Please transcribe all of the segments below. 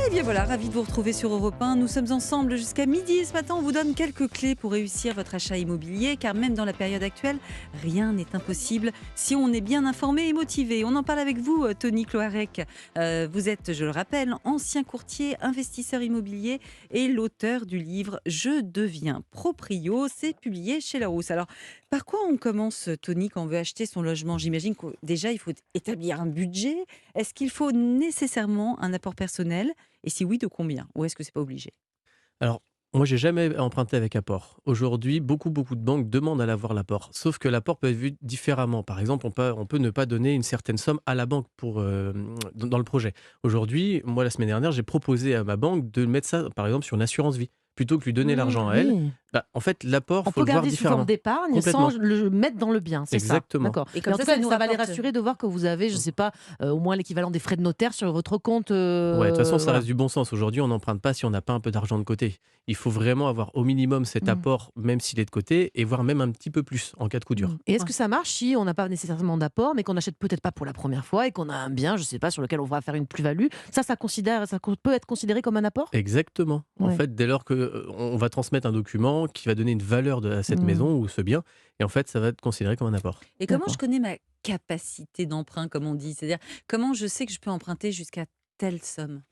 Eh bien voilà, ravi de vous retrouver sur Europe 1. Nous sommes ensemble jusqu'à midi et ce matin, on vous donne quelques clés pour réussir votre achat immobilier, car même dans la période actuelle, rien n'est impossible si on est bien informé et motivé. On en parle avec vous, Tony Cloarec. Vous êtes, je le rappelle, ancien courtier, investisseur immobilier et l'auteur du livre Je deviens proprio. C'est publié chez Larousse. Alors, par quoi on commence, Tony, quand on veut acheter son logement? J'imagine que déjà, il faut établir un budget. Est-ce qu'il faut nécessairement un apport personnel? Et si oui, de combien? Ou est-ce que c'est pas obligé? Alors, moi, j'ai jamais emprunté avec apport. Aujourd'hui, beaucoup de banques demandent à l'avoir l'apport. Sauf que l'apport peut être vu différemment. Par exemple, on peut ne pas donner une certaine somme à la banque dans le projet. Aujourd'hui, moi, la semaine dernière, j'ai proposé à ma banque de mettre ça, par exemple, sur une assurance vie. Plutôt que lui donner l'argent Ah à elle, oui. bah, en fait, l'apport, On faut peut le voir garder sous forme différemment. d'épargne sans Complètement. le mettre dans le bien, c'est ça? Exactement. D'accord. Et Mais comme en tout ça cas, nous ça va les rapporte. rassurer de voir que vous avez, je sais pas, au moins l'équivalent des frais de notaire sur votre compte, Ouais, de toute façon, ça voilà. reste du bon sens. Aujourd'hui, on n'emprunte pas si on n'a pas un peu d'argent de côté. Il faut vraiment avoir au minimum cet Mmh. apport, même s'il est de côté, et voire même un petit peu plus en cas de coup Mmh. dur. Et est-ce Ouais. que ça marche si on n'a pas nécessairement d'apport, mais qu'on n'achète peut-être pas pour la première fois et qu'on a un bien, je sais pas, sur lequel on va faire une plus-value? Ça peut être considéré comme un apport? Exactement. En Ouais. fait, dès lors que on va transmettre un document qui va donner une valeur à cette Mmh. maison ou ce bien, et en fait, ça va être considéré comme un apport. Et comment je D'accord. connais ma capacité d'emprunt, comme on dit? C'est-à-dire, comment je sais que je peux emprunter jusqu'à telle somme?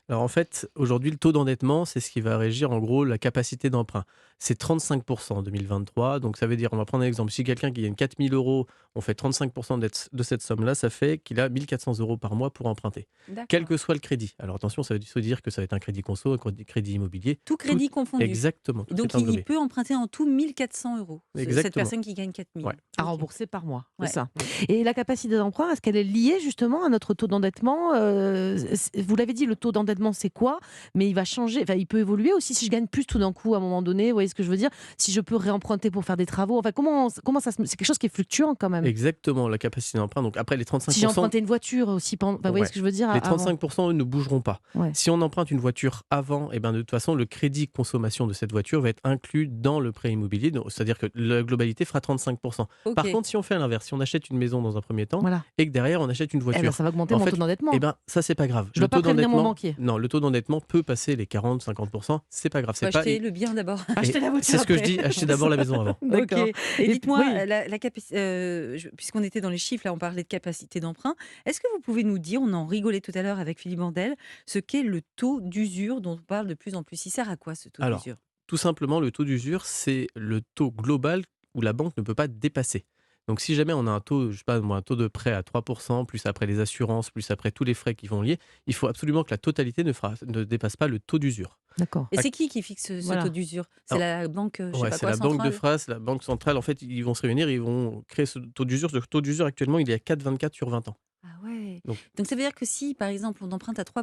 Alors en fait, aujourd'hui, le taux d'endettement, c'est ce qui va régir en gros la capacité d'emprunt. C'est 35% en 2023. Donc ça veut dire, on va prendre un exemple, si quelqu'un qui gagne 4 000 euros, on fait 35% de cette somme-là, ça fait qu'il a 1 400 € par mois pour emprunter. Quel D'accord. que soit le crédit. Alors attention, ça veut dire que ça va être un crédit conso, crédit immobilier. Tout Tout, crédit confondu. exactement, Et tout est donc, il englobé. peut emprunter en tout 1 400 €, cette Exactement. personne qui gagne 4 000. Ouais. À OK. rembourser par mois, c'est Ouais. ça. Et la capacité d'emprunt, est-ce qu'elle est liée justement à notre taux d'endettement? Vous l'avez dit, le taux d'endettement, c'est quoi? Mais il va changer, enfin, il peut évoluer aussi si je gagne plus tout d'un coup à un moment donné, vous voyez ce que je veux dire? Si je peux réemprunter pour faire des travaux, enfin, comment ça se c'est quelque chose qui est fluctuant quand même? Exactement, la capacité d'emprunt. Donc après les Si j'ai 35%, emprunté une voiture aussi enfin, vous voyez ouais. ce que je veux dire, Les avant? 35%, eux, ne bougeront pas. Ouais. Si on emprunte une voiture avant, eh ben, de toute façon, le crédit consommation de cette voiture va être inclus dans le prêt immobilier. C'est-à-dire que la globalité fera 35%. Par OK. contre, si on fait l'inverse, si on achète une maison dans un premier temps Voilà. et que derrière on achète une Eh ben, voiture, ça va augmenter en mon taux fait, eh d'endettement. ben, ça, c'est pas grave. Je dois pas prévenir mon banquier. Non, le taux d'endettement peut passer les 40-50%. C'est pas grave. Faut C'est pas, acheter le bien d'abord. et Acheter la voiture c'est ce que je après. dis, achetez C'est d'abord ça. la maison avant. OK. D'accord. Et Et dites-moi, oui. puisqu'on était dans les chiffres, là, on parlait de capacité d'emprunt. Est-ce que vous pouvez nous dire, on en rigolait tout à l'heure avec Philippe Bandel, ce qu'est le taux d'usure dont on parle de plus en plus? Il sert à quoi ce taux Alors, d'usure? tout simplement, le taux d'usure, c'est le taux global où la banque ne peut pas dépasser. Donc, si jamais on a un taux, je sais pas moi, un taux de prêt à 3%, plus après les assurances, plus après tous les frais qui vont lier, il faut absolument que la totalité ne dépasse pas le taux d'usure. D'accord. Et Ac- c'est qui fixe ce taux Voilà. d'usure? C'est Alors, la banque, je sais ouais, pas c'est quoi, la Banque de centrale? France, la Banque centrale. En fait, ils vont se réunir, ils vont créer ce taux d'usure. Ce taux d'usure, actuellement, il est à 4,24 sur 20 ans. Ah ouais. Donc, Donc ça veut dire que si, par exemple, on emprunte à 3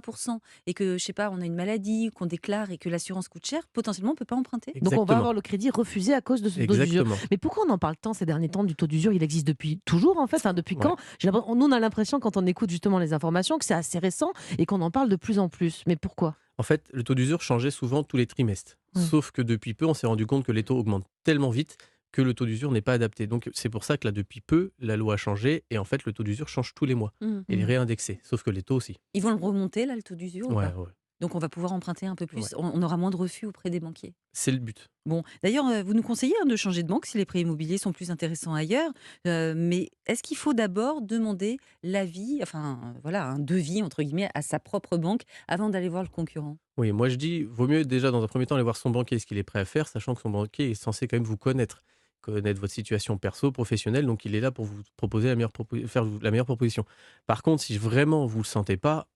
et que, je sais pas, on a une maladie, qu'on déclare et que l'assurance coûte cher, potentiellement, on peut pas emprunter? Donc on va exactement. avoir le crédit refusé à cause de ce taux d'usure. Exactement. Mais pourquoi on en parle tant ces derniers temps du taux d'usure? Il existe depuis toujours en fait, enfin, depuis Ouais. quand? Nous on a l'impression quand on écoute justement les informations que c'est assez récent et qu'on en parle de plus en plus. Mais pourquoi? En fait, le taux d'usure changeait souvent tous les trimestres. Ouais. Sauf que depuis peu, on s'est rendu compte que les taux augmentent tellement vite que le taux d'usure n'est pas adapté. Donc c'est pour ça que là, depuis peu, la loi a changé et en fait, le taux d'usure change tous les mois. Mmh. Et il est Mmh. réindexé, sauf que les taux aussi. Ils vont le remonter là, le taux d'usure ou Ouais, pas? ouais, Donc on va pouvoir emprunter un peu ouais. plus, on aura moins de refus auprès des banquiers? C'est le but. Bon, d'ailleurs, vous nous conseillez, hein, de changer de banque si les prêts immobiliers sont plus intéressants ailleurs, mais est-ce qu'il faut d'abord demander l'avis, enfin, voilà, un «devis» entre guillemets à sa propre banque avant d'aller voir le concurrent? Oui, moi je dis, vaut mieux déjà dans un premier temps aller voir son banquier, ce qu'il est prêt à faire, sachant que son banquier est censé quand même vous connaître votre situation perso, professionnelle, donc il est là pour vous proposer faire la meilleure proposition. Par contre, si vraiment vous ne le sentez pas,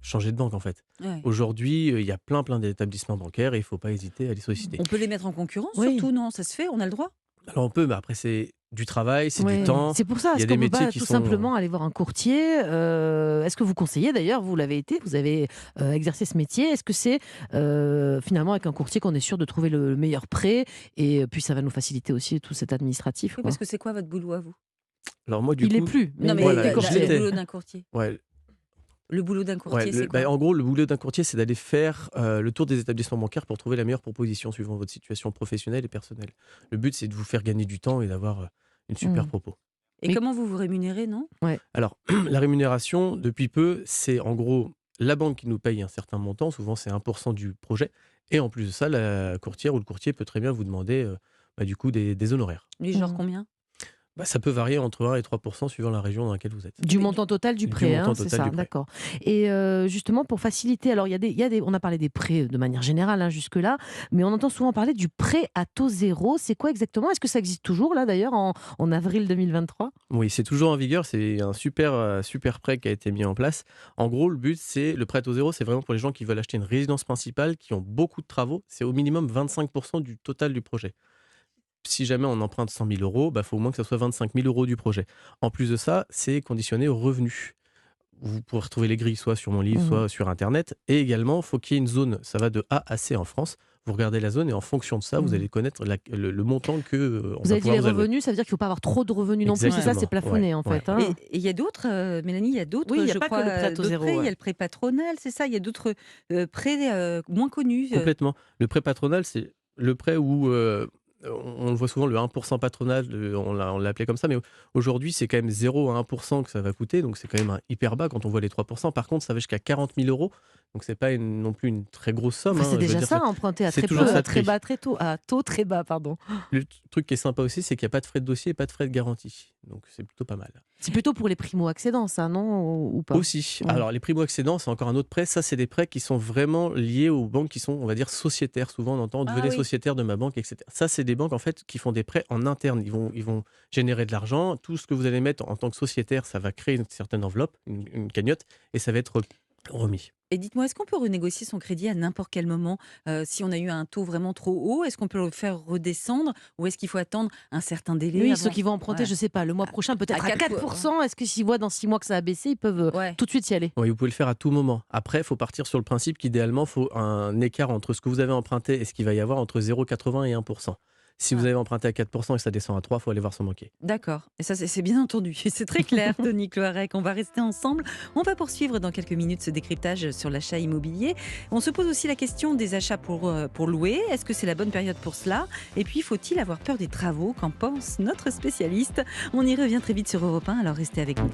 changez de banque en fait. Ouais. Aujourd'hui, il y a plein d'établissements bancaires et il ne faut pas hésiter à les solliciter. On peut les mettre en concurrence Oui. surtout, non? Ça se fait? On a le droit? Alors on peut, mais après c'est du travail, c'est du Ouais, temps. c'est pour ça. Il y a Est-ce des qu'on peut métiers pas qui tout sont. simplement aller voir un courtier? Est-ce que vous conseillez d'ailleurs, vous l'avez été, vous avez, exercé ce métier. Est-ce que c'est, finalement avec un courtier qu'on est sûr de trouver le meilleur prêt et puis ça va nous faciliter aussi tout cet administratif, Oui, quoi? parce que c'est quoi votre boulot à vous? Alors moi du Il est coup, plus, mais Non, il mais était voilà, je le courtier. l'étais. boulot d'un courtier. Ouais, Le boulot d'un ouais, courtier, c'est quoi? en gros, le boulot d'un courtier, c'est d'aller faire le tour des établissements bancaires pour trouver la meilleure proposition suivant votre situation professionnelle et personnelle. Le but, c'est de vous faire gagner du temps et d'avoir une super Mmh. propos. Et Mais- comment vous vous rémunérez, non? Alors, la rémunération, depuis peu, c'est en gros la banque qui nous paye un certain montant, souvent c'est 1% du projet. Et en plus de ça, la courtière ou le courtier peut très bien vous demander du coup des honoraires. Du genre Mmh. combien? Ça peut varier entre 1 et 3% suivant la région dans laquelle vous êtes. Du montant total du Du prêt, montant c'est total ça, du prêt. d'accord. Et justement, pour faciliter, alors on a parlé des prêts de manière générale jusque-là, mais on entend souvent parler du prêt à taux zéro. C'est quoi exactement? Est-ce que ça existe toujours, là, d'ailleurs, en avril 2023? Oui, c'est toujours en vigueur. C'est un super prêt qui a été mis en place. En gros, le but, c'est le prêt à taux zéro. C'est vraiment pour les gens qui veulent acheter une résidence principale, qui ont beaucoup de travaux. C'est au minimum 25% du total du projet. Si jamais on emprunte 100 000 euros, il faut au moins que ça soit 25 000 euros du projet. En plus de ça, c'est conditionné aux revenus. Vous pourrez retrouver les grilles soit sur mon livre, Mmh. soit sur Internet. Et également, il faut qu'il y ait une zone. Ça va de A à C en France. Vous regardez la zone et en fonction de ça, vous Mmh. allez connaître le montant que on Vous va avez dit les pouvoir vous allouer. revenus, ça veut dire qu'il ne faut pas avoir trop de revenus non plus, c'est ça, Exactement, c'est plafonné, ouais, en fait, hein? Et il y a d'autres, Mélanie, il y a d'autres, Oui, il y a je pas que crois, le prêt à taux d'autres zéro, prêts. Il y ouais. a le prêt patronal, c'est ça? Il y a d'autres, prêts, moins connus, Complètement. Le prêt patronal, c'est le prêt où on le voit souvent, le 1% patronal, on l'a appelé comme ça, mais aujourd'hui, c'est quand même 0 à 1% que ça va coûter, donc c'est quand même hyper bas quand on voit les 3%. Par contre, ça va jusqu'à 40 000 euros, donc c'est pas non plus une très grosse somme. Enfin, c'est Je veux déjà dire, ça, emprunter à c'est très toujours peu, ça à de très prix. bas, très tôt, à taux très bas, pardon. Le truc qui est sympa aussi, c'est qu'il n'y a pas de frais de dossier et pas de frais de garantie, donc c'est plutôt pas mal. C'est plutôt pour les primo-accédants, ça, non? Ou pas? Aussi. Ouais. Alors, les primo-accédants, c'est encore un autre prêt. Ça, c'est des prêts qui sont vraiment liés aux banques qui sont, on va dire, sociétaires. Souvent, on entend Ah devenez oui. sociétaire de ma banque, etc. Ça, c'est des banques, en fait, qui font des prêts en interne. Ils vont générer de l'argent. Tout ce que vous allez mettre en tant que sociétaire, ça va créer une certaine enveloppe, une cagnotte, et ça va être remis. Et dites-moi, est-ce qu'on peut renégocier son crédit à n'importe quel moment? Si on a eu un taux vraiment trop haut, est-ce qu'on peut le faire redescendre ou est-ce qu'il faut attendre un certain délai Oui, avant? ceux qui vont emprunter, Ouais. je sais pas, le mois prochain, peut-être à 4%. 4%. Est-ce que s'ils voient dans 6 mois que ça a baissé, ils peuvent Ouais. tout de suite y aller? Oui, vous pouvez le faire à tout moment. Après, il faut partir sur le principe qu'idéalement, il faut un écart entre ce que vous avez emprunté et ce qu'il va y avoir entre 0,80 et 1%. Si vous Ah. avez emprunté à 4% et que ça descend à 3, il faut aller voir son banquier. D'accord. Et ça, c'est bien entendu. C'est très clair, Denis Cloarec. On va rester ensemble. On va poursuivre dans quelques minutes ce décryptage sur l'achat immobilier. On se pose aussi la question des achats pour louer. Est-ce que c'est la bonne période pour cela? Et puis, faut-il avoir peur des travaux? Qu'en pense notre spécialiste? On y revient très vite sur Europe 1, alors restez avec nous.